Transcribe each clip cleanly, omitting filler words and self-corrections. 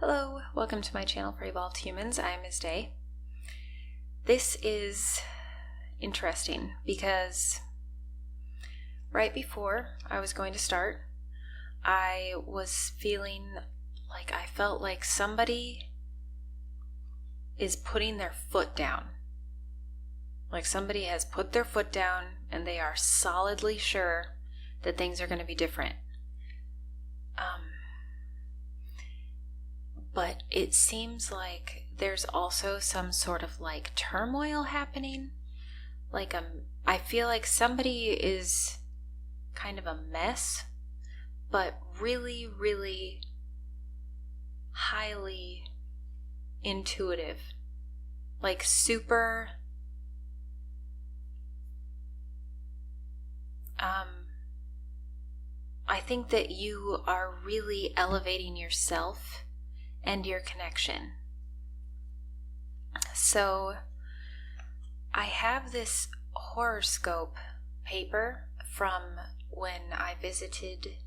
Hello, welcome to my channel for Evolved Humans. I'm Ms. Day. This is interesting because right before I was going to start, I was feeling like I felt like somebody is putting their foot down. Like somebody has put their foot down and they are solidly sure that things are going to be different. But it seems like there's also some sort of like turmoil happening. Like I feel like somebody is kind of a mess, but really, really highly intuitive. Like super I think that you are really elevating yourself and your connection. So I have this horoscope paper from when I visited,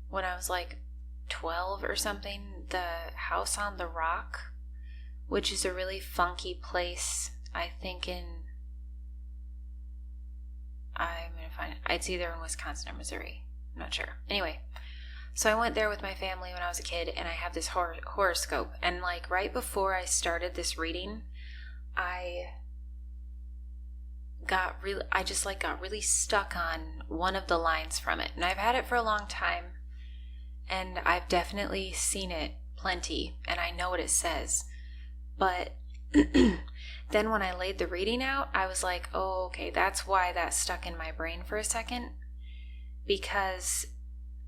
when I was like 12 or something, the House on the Rock, which is a really funky place, I think I'm going to find it. It's either in Wisconsin or Missouri. I'm not sure. Anyway, so I went there with my family when I was a kid, and I have this horoscope. And like right before I started this reading, I just got really stuck on one of the lines from it. And I've had it for a long time, and I've definitely seen it plenty, and I know what it says. But then when I laid the reading out, I was like, oh, okay, that's why that stuck in my brain for a second. Because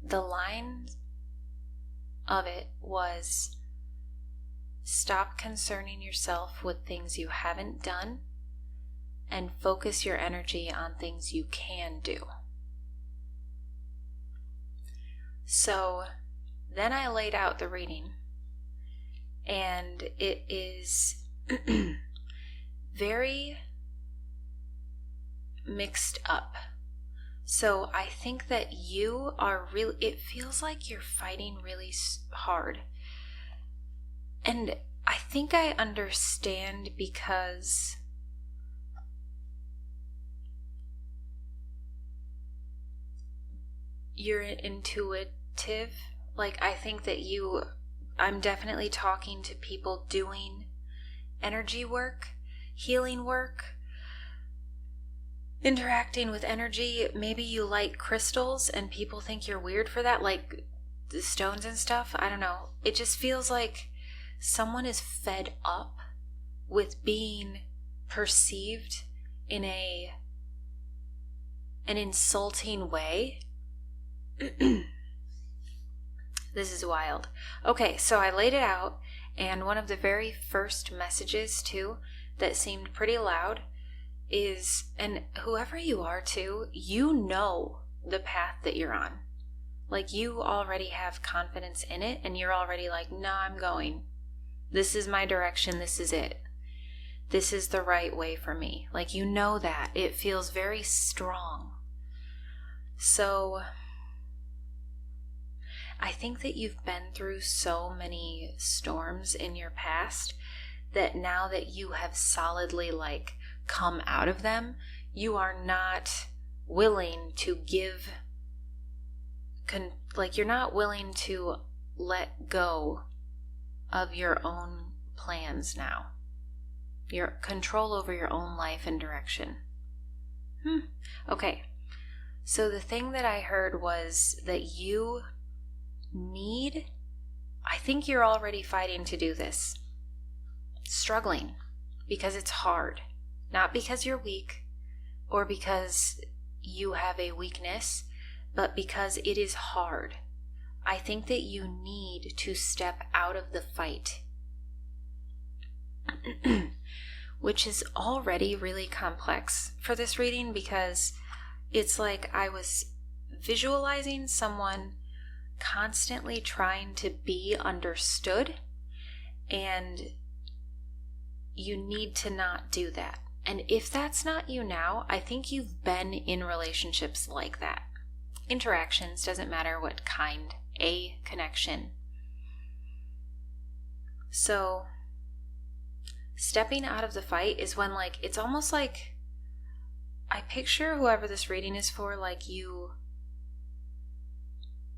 the line of it was, stop concerning yourself with things you haven't done and focus your energy on things you can do. So then I laid out the reading, and it is very mixed up. So I think that you are really, it feels like you're fighting really hard. And I think I understand because you're intuitive. Like I think that I'm definitely talking to people doing energy work, healing work, interacting with energy. Maybe you like crystals and people think you're weird for that, like the stones and stuff. I don't know. It just feels like someone is fed up with being perceived in an insulting way. This is wild. Okay, so I laid it out, and one of the very first messages too that seemed pretty loud is, and whoever you are too, you know the path that you're on. Like you already have confidence in it, and you're already like, nah, I'm going. This is my direction. This is it. This is the right way for me. Like you know that. It feels very strong. So I think that you've been through so many storms in your past that now that you have solidly like come out of them, you are not willing to you're not willing to let go of your own plans now. Your control over your own life and direction. Okay. So the thing that I heard was that I think you're already fighting to do this. Struggling because it's hard. Not because you're weak or because you have a weakness, but because it is hard. I think that you need to step out of the fight, which is already really complex for this reading because it's like I was visualizing someone constantly trying to be understood, and you need to not do that. And if that's not you now, I think you've been in relationships like that. Interactions, doesn't matter what kind, a connection. So stepping out of the fight is when, like, it's almost like, I picture whoever this reading is for, like you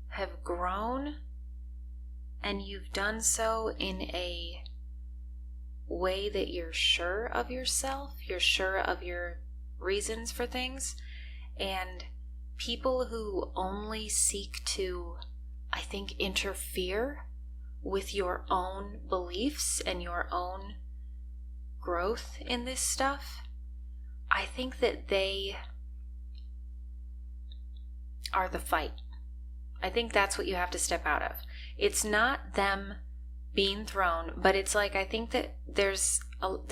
have grown and you've done so in a way that you're sure of yourself, you're sure of your reasons for things, and people who only seek to, I think, interfere with your own beliefs and your own growth in this stuff, I think that they are the fight. I think that's what you have to step out of. It's not them being thrown, but it's like, I think that there's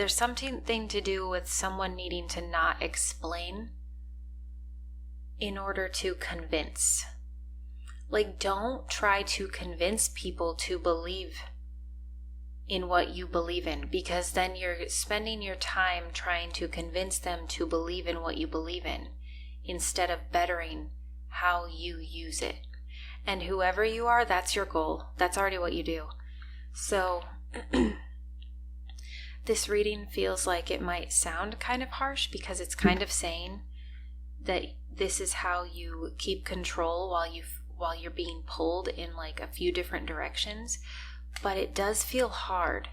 something to do with someone needing to not explain in order to convince. Like, don't try to convince people to believe in what you believe in, because then you're spending your time trying to convince them to believe in what you believe in instead of bettering how you use it. And whoever you are, that's your goal. That's already what you do. So this reading feels like it might sound kind of harsh because it's kind of saying that this is how you keep control while you're being pulled in like a few different directions. But it does feel hard,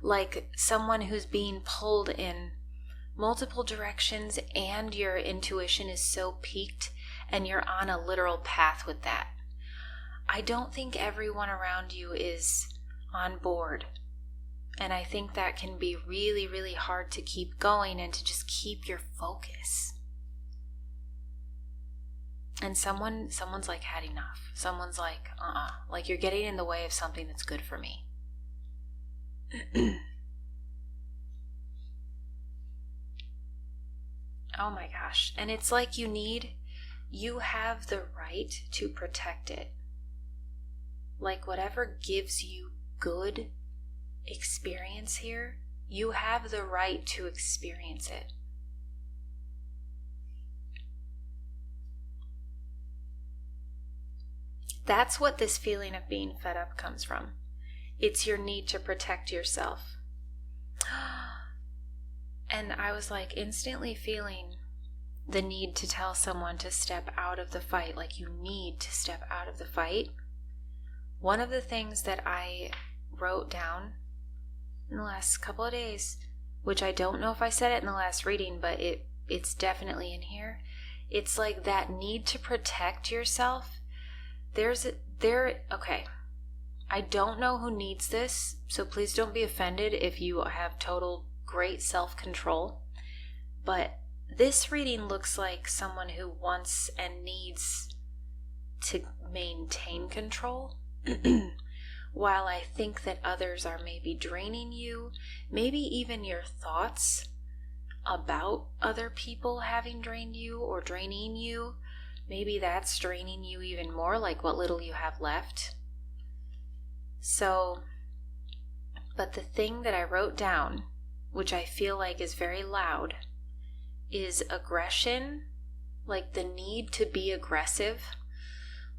like someone who's being pulled in multiple directions and your intuition is so peaked and you're on a literal path with that. I don't think everyone around you is on board. And I think that can be really, really hard to keep going and to just keep your focus. And someone's like, had enough. Someone's like, like you're getting in the way of something that's good for me. Oh my gosh. And it's like you have the right to protect it. Like whatever gives you good experience here, you have the right to experience it. That's what this feeling of being fed up comes from. It's your need to protect yourself. And I was like instantly feeling the need to tell someone to step out of the fight. Like, you need to step out of the fight. One of the things that I wrote down in the last couple of days, which I don't know if I said it in the last reading, but it's definitely in here. It's like that need to protect yourself. Okay, I don't know who needs this, so please don't be offended if you have total great self-control, but this reading looks like someone who wants and needs to maintain control, while I think that others are maybe draining you, maybe even your thoughts about other people having drained you or draining you. Maybe that's draining you even more, like what little you have left. So, but the thing that I wrote down, which I feel like is very loud, is aggression, like the need to be aggressive,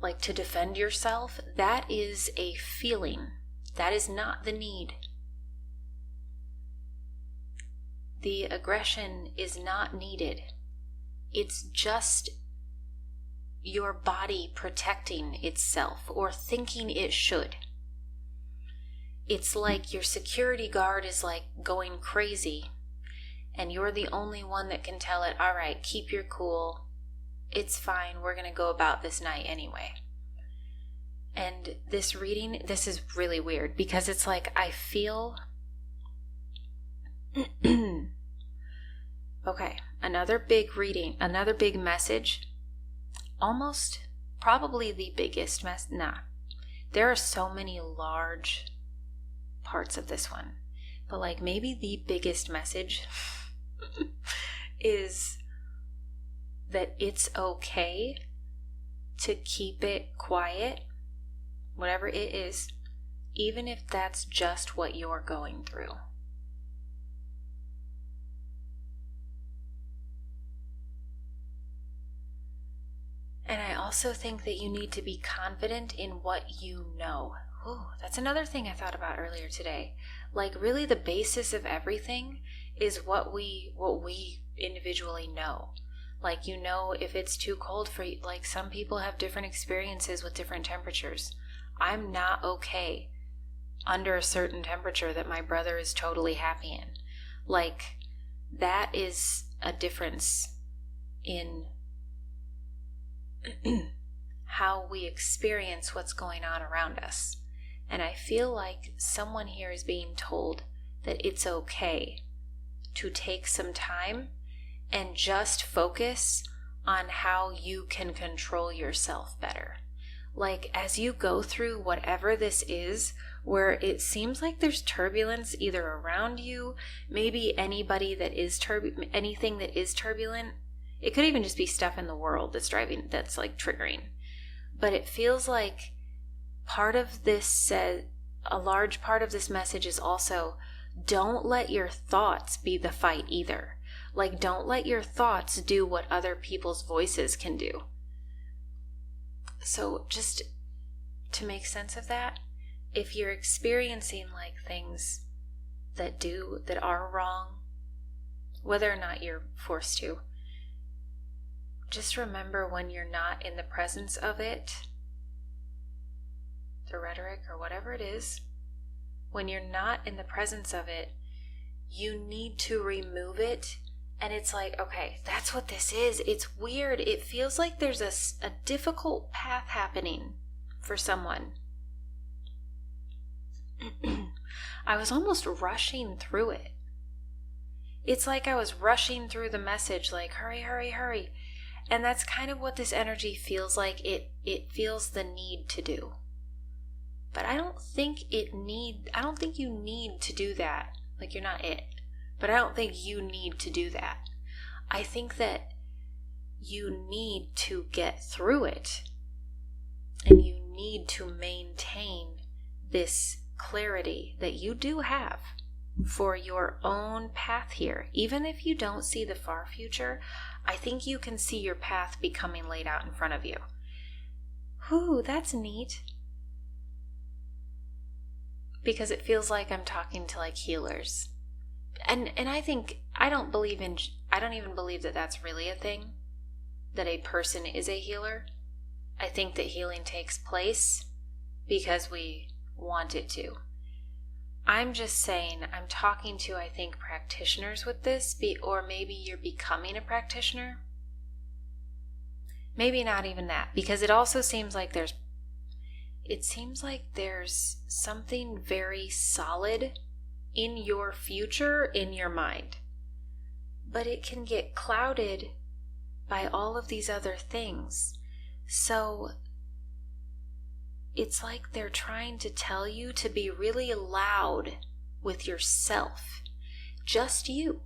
like to defend yourself. That is a feeling. That is not the need. The aggression is not needed. It's just your body protecting itself or thinking it should. It's like your security guard is like going crazy and you're the only one that can tell it, all right, keep your cool. It's fine. We're going to go about this night anyway. And this reading, this is really weird because it's like I feel... Okay, another big reading, another big message. Almost, probably the biggest there are so many large parts of this one, but like maybe the biggest message is that it's okay to keep it quiet, whatever it is, even if that's just what you're going through. And I also think that you need to be confident in what you know. that's another thing I thought about earlier today. Like, really, the basis of everything is what we individually know. Like, if it's too cold for you, like, some people have different experiences with different temperatures. I'm not okay under a certain temperature that my brother is totally happy in. Like, that is a difference in how we experience what's going on around us. And I feel like someone here is being told that it's okay to take some time and just focus on how you can control yourself better. Like, as you go through whatever this is, where it seems like there's turbulence either around you, maybe anybody that is anything that is turbulent. It could even just be stuff in the world that's like triggering. But it feels like a large part of this message is also, don't let your thoughts be the fight either. Like, don't let your thoughts do what other people's voices can do. So just to make sense of that, if you're experiencing like things that are wrong, whether or not you're forced to, just remember when you're not in the presence of it, the rhetoric or whatever it is, when you're not in the presence of it, you need to remove it. And it's like, okay, that's what this is. It's weird. It feels like there's a difficult path happening for someone. I was almost rushing through it. It's like I was rushing through the message, like, hurry, hurry, hurry. And that's kind of what this energy feels like. It feels the need to do. But I don't think you need to do that. Like, you're not it. But I don't think you need to do that. I think that you need to get through it. And you need to maintain this clarity that you do have for your own path here. Even if you don't see the far future, I think you can see your path becoming laid out in front of you. Whew, that's neat. Because it feels like I'm talking to like healers. And I don't even believe that that's really a thing, that a person is a healer. I think that healing takes place because we want it to. I'm just saying, I'm talking to, I think, practitioners with this, or maybe you're becoming a practitioner. Maybe not even that, because it also seems like there's something very solid in your future, in your mind. But it can get clouded by all of these other things. So it's like they're trying to tell you to be really loud with yourself. Just you.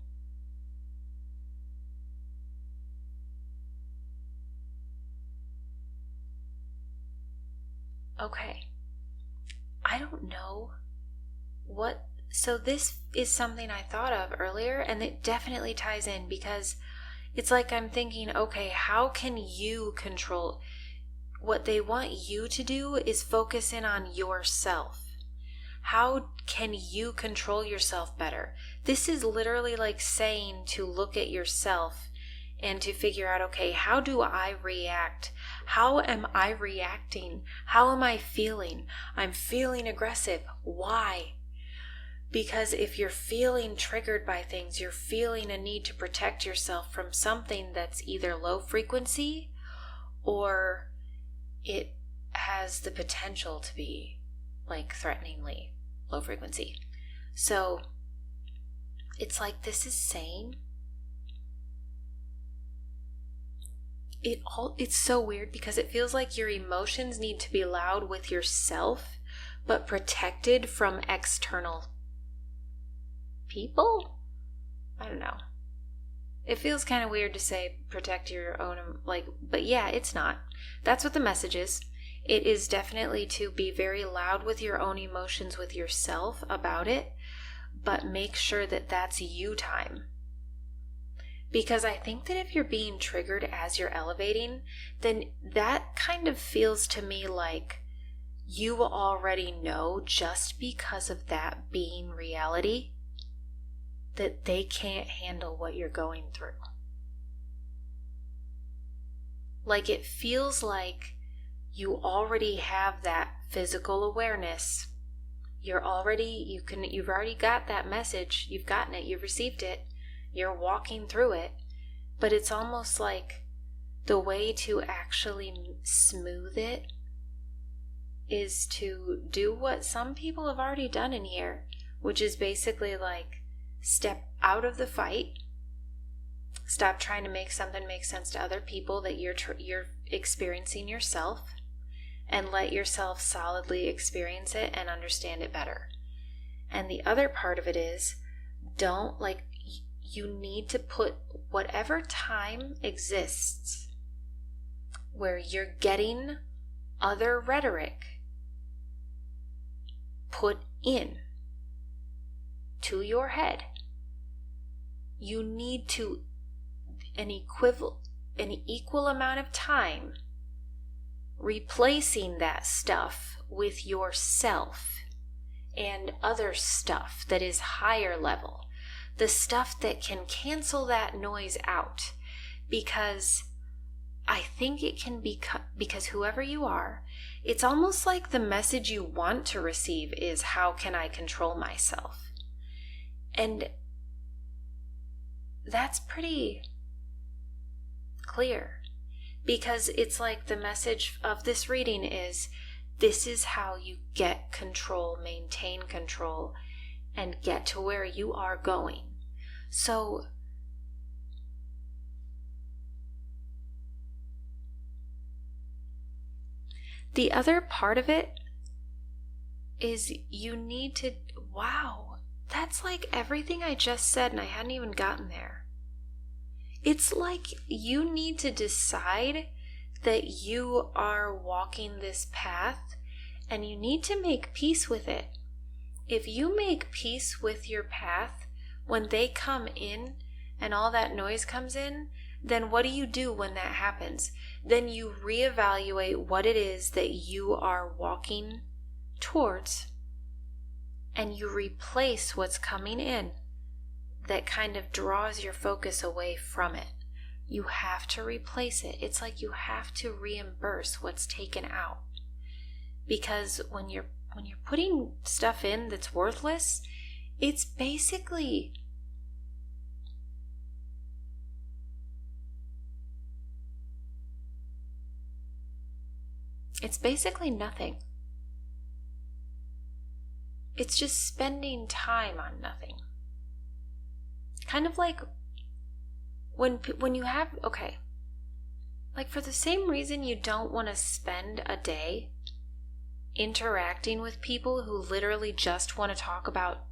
Okay. I don't know what... So this is something I thought of earlier, and it definitely ties in, because it's like I'm thinking, okay, how can you control... What they want you to do is focus in on yourself. How can you control yourself better? This is literally like saying to look at yourself and to figure out, okay, how do I react? How am I reacting? How am I feeling? I'm feeling aggressive. Why? Because if you're feeling triggered by things, you're feeling a need to protect yourself from something that's either low frequency or it has the potential to be like threateningly low frequency. So it's like this is saying it's so weird, because it feels like your emotions need to be loud with yourself, but protected from external people. I don't know. It feels kind of weird to say protect your own, but yeah, it's not. That's what the message is. It is definitely to be very loud with your own emotions with yourself about it, but make sure that that's you time. Because I think that if you're being triggered as you're elevating, then that kind of feels to me like you already know, just because of that being reality, that they can't handle what you're going through. Like, it feels like you already have that physical awareness. You've already got that message. You've gotten it. You've received it. You're walking through it. But it's almost like the way to actually smooth it is to do what some people have already done in here, which is basically like step out of the fight. Stop trying to make something make sense to other people that you're experiencing yourself, and let yourself solidly experience it and understand it better. And the other part of it is, you need to put whatever time exists where you're getting other rhetoric put in to your head. You need to an equal amount of time replacing that stuff with yourself and other stuff that is higher level, the stuff that can cancel that noise out. Because I think it can be, because whoever you are, it's almost like the message you want to receive is, how can I control myself? And that's pretty clear, because it's like the message of this reading is, this is how you get control, maintain control, and get to where you are going. So the other part of it is you need to, wow, that's like everything I just said and I hadn't even gotten there. It's like you need to decide that you are walking this path, and you need to make peace with it. If you make peace with your path, when they come in and all that noise comes in, then what do you do when that happens? Then you reevaluate what it is that you are walking towards, and you replace what's coming in that kind of draws your focus away from it. You have to replace it. It's like you have to reimburse what's taken out. Because when you're putting stuff in that's worthless, it's basically nothing. It's just spending time on nothing. Kind of like when you have, okay, like for the same reason you don't want to spend a day interacting with people who literally just want to talk about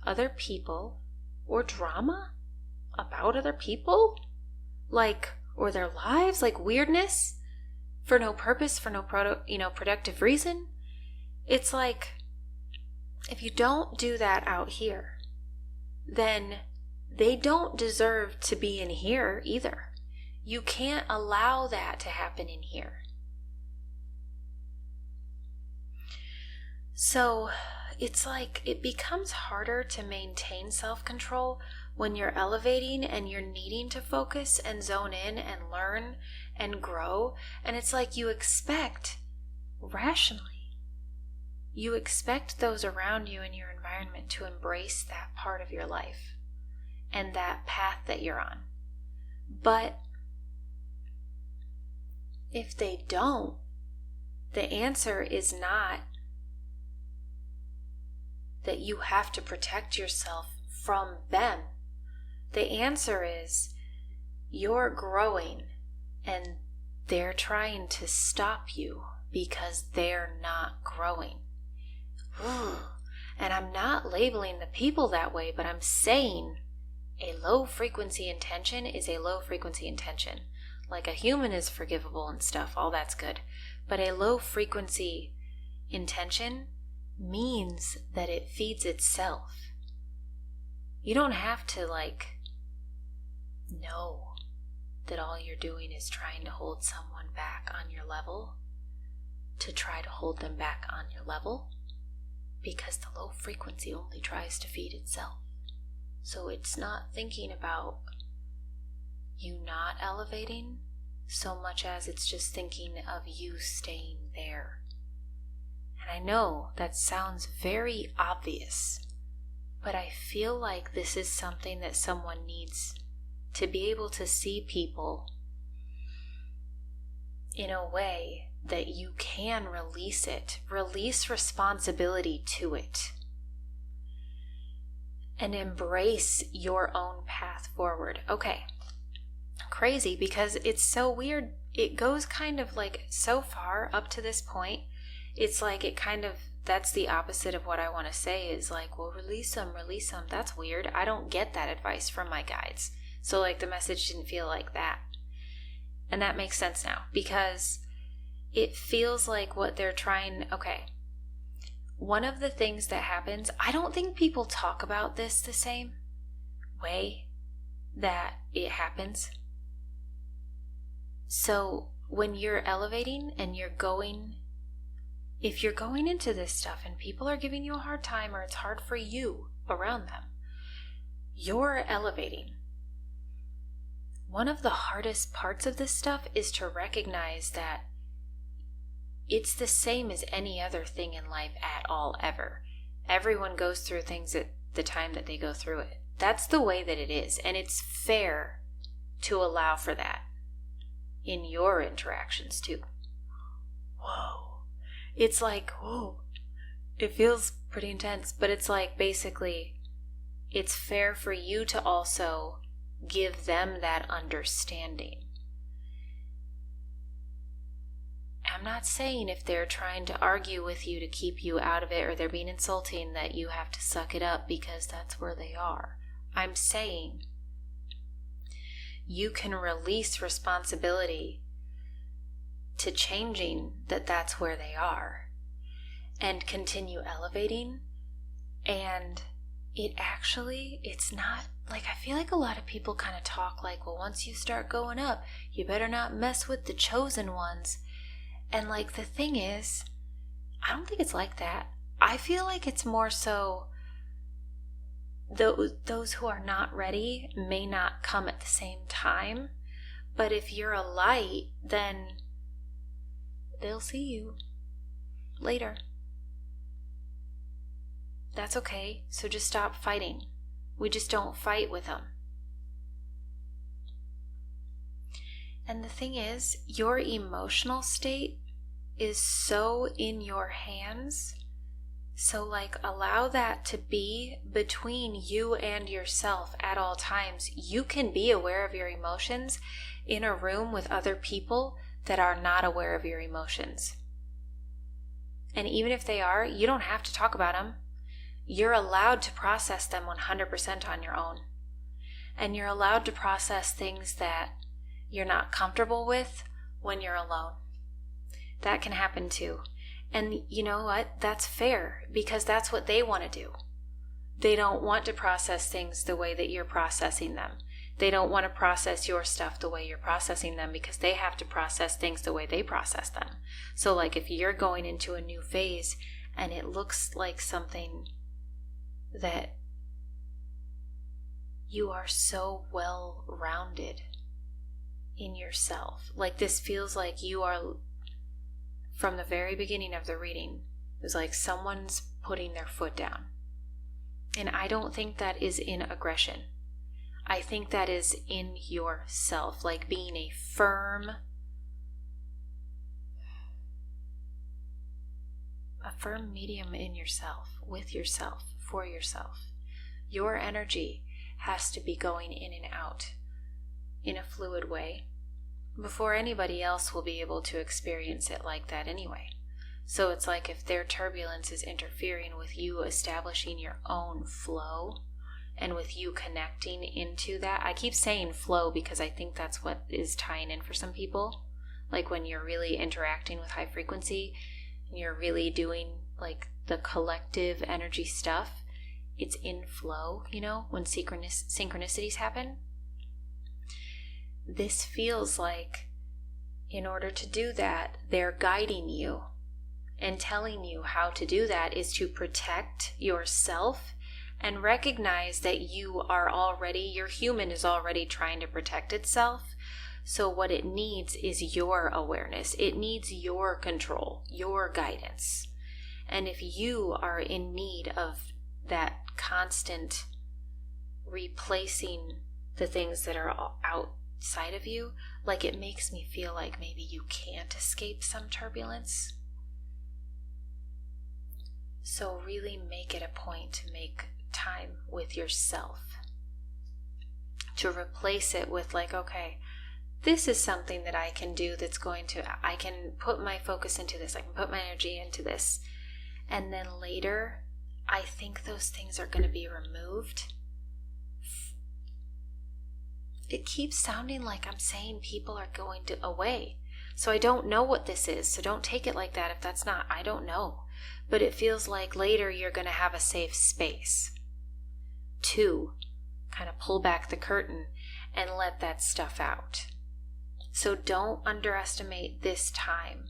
other people or drama about other people, like, or their lives, like weirdness for no purpose, for no productive reason. It's like, if you don't do that out here, then they don't deserve to be in here either. You can't allow that to happen in here. So it's like it becomes harder to maintain self-control when you're elevating and you're needing to focus and zone in and learn and grow. And it's like you expect, rationally, you expect those around you in your environment to embrace that part of your life and that path that you're on. But if they don't, the answer is not that you have to protect yourself from them. The answer is you're growing and they're trying to stop you because they're not growing. And I'm not labeling the people that way, but I'm saying a low frequency intention is a low frequency intention. Like a human is forgivable and stuff, all that's good. But a low frequency intention means that it feeds itself. You don't have to know that all you're doing is trying to hold someone back on your level to try to hold them back on your level, because the low frequency only tries to feed itself. So it's not thinking about you not elevating so much as it's just thinking of you staying there. And I know that sounds very obvious, but I feel like this is something that someone needs to be able to see people in a way that you can release it, release responsibility to it, and embrace your own path forward. Okay, crazy, because it's so weird. It goes kind of like so far up to this point. It's like it kind of, that's the opposite of what I want to say, is like, well, release them. That's weird. I don't get that advice from my guides. So like the message didn't feel like that. And that makes sense now, because it feels like what they're trying. Okay, one of the things that happens, I don't think people talk about this the same way that it happens. So when you're elevating and if you're going into this stuff and people are giving you a hard time, or it's hard for you around them, you're elevating. One of the hardest parts of this stuff is to recognize that it's the same as any other thing in life at all, ever. Everyone goes through things at the time that they go through it. That's the way that it is, and it's fair to allow for that in your interactions too. Whoa. It's like, whoa. It feels pretty intense, but it's like basically it's fair for you to also give them that understanding. I'm not saying if they're trying to argue with you to keep you out of it, or they're being insulting, that you have to suck it up because that's where they are. I'm saying you can release responsibility to changing that's where they are, and continue elevating. And it's not like, I feel like a lot of people kind of talk like, well, once you start going up, you better not mess with the chosen ones. And like, the thing is, I don't think it's like that. I feel like it's more so those who are not ready may not come at the same time. But if you're a light, then they'll see you later. That's okay. So just stop fighting. We just don't fight with them. And the thing is, your emotional state is so in your hands. So like, allow that to be between you and yourself at all times. You can be aware of your emotions in a room with other people that are not aware of your emotions. And even if they are, you don't have to talk about them. You're allowed to process them 100% on your own. And you're allowed to process things that you're not comfortable with when you're alone. That can happen too. And you know what? That's fair, because that's what they want to do. They don't want to process things the way that you're processing them. They don't want to process your stuff the way you're processing them, because they have to process things the way they process them. So like, if you're going into a new phase and it looks like something that you are so well-rounded in yourself, like this feels like you are, from the very beginning of the reading, it was like someone's putting their foot down. And I don't think that is in aggression. I think that is in yourself, like being a firm medium in yourself, with yourself, for yourself. Your energy has to be going in and out in a fluid way before anybody else will be able to experience it like that anyway. So it's like, if their turbulence is interfering with you establishing your own flow, and with you connecting into that. I keep saying flow because I think that's what is tying in for some people. Like when you're really interacting with high frequency and you're really doing like the collective energy stuff, it's in flow, you know, when synchronicities happen. This feels like, in order to do that, they're guiding you and telling you how to do that is to protect yourself and recognize that your human is already trying to protect itself. So what it needs is your awareness. It needs your control, your guidance. And if you are in need of that constant replacing the things that are outside of you, like it makes me feel like maybe you can't escape some turbulence. So really make it a point to make time with yourself, to replace it with like, okay, this is something that I can do I can put my focus into this, I can put my energy into this. And then later, I think those things are going to be removed. It keeps sounding like I'm saying people are going away. So I don't know what this is. So don't take it like that if that's not. I don't know. But it feels like later you're going to have a safe space to kind of pull back the curtain and let that stuff out. So don't underestimate this time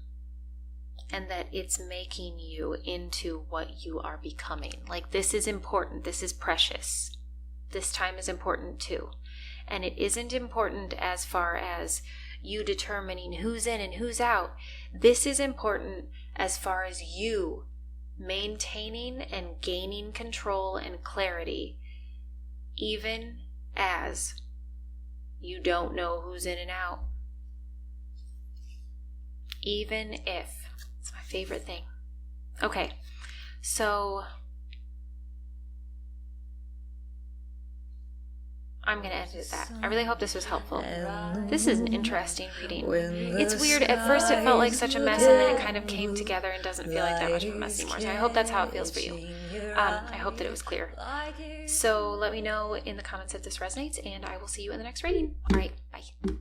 and that it's making you into what you are becoming. Like, this is important. This is precious. This time is important too. And it isn't important as far as you determining who's in and who's out. This is important as far as you maintaining and gaining control and clarity, even as you don't know who's in and out. Even if. It's my favorite thing. Okay, so I'm going to end it at that. I really hope this was helpful. This is an interesting reading. It's weird. At first it felt like such a mess, and then it kind of came together and doesn't feel like that much of a mess anymore. So I hope that's how it feels for you. I hope that it was clear. So let me know in the comments if this resonates, and I will see you in the next reading. All right, bye.